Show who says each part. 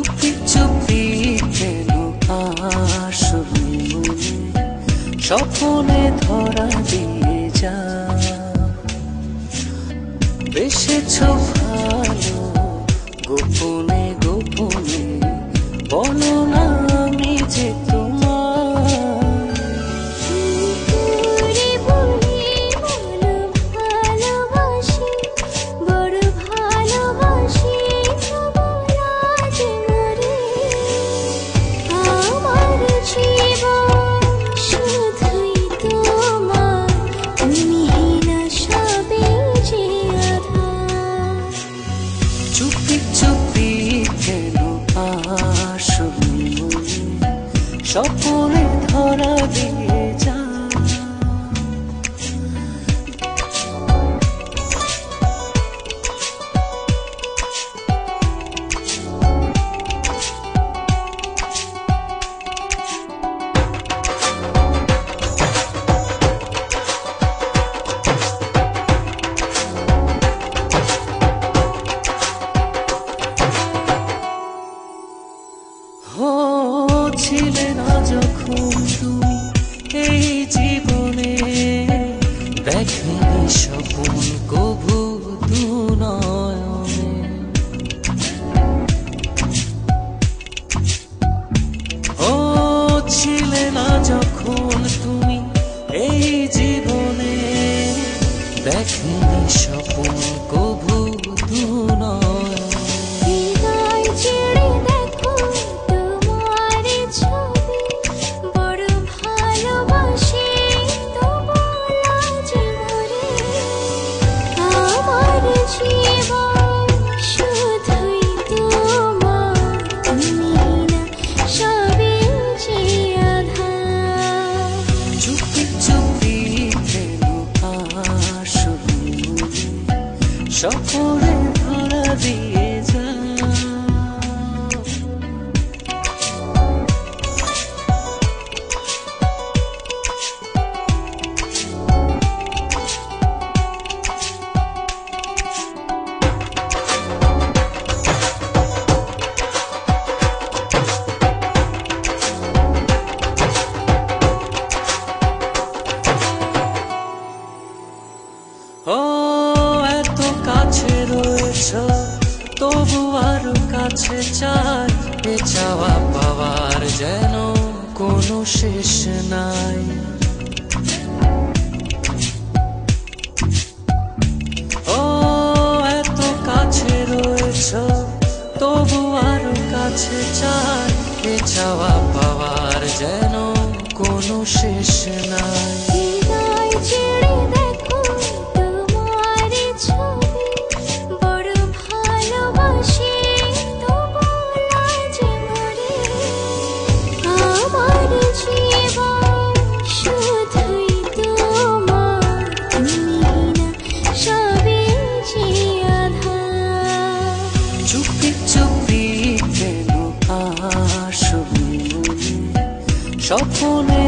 Speaker 1: চুপি চুপি কেন আসবি মনে, স্বপ্নে ধরা দিয়ে যা। বেসেছ ভালো গোপনে গোপনে, বলো না আমি যে চুপি চুপি কেন আসবি মনে, স্বপ্নে ধরা দিয়ে যা। ছিলে না যখন তুমি এই জীবনে, দেখেনি স্বপন কভু দু নয়নে। ছিলে না যখন তুমি এই জীবনে, দেখেনি স্বপন কভু দু নয়নে। স্বপ্নে ধরা দিয়ে যা। এত কাছে রয়েছ তবু আরো কাছে চাই, এ চাওয়া পাওয়ার যেন কোনো শেষ নাই। এত কাছে রয়েছ তবু আরো কাছে চাই, এ চাওয়া পাওয়ার যেন কোনো শেষ নাই। চুপি চুপি কেন আসবি মনে, স্বপ্নে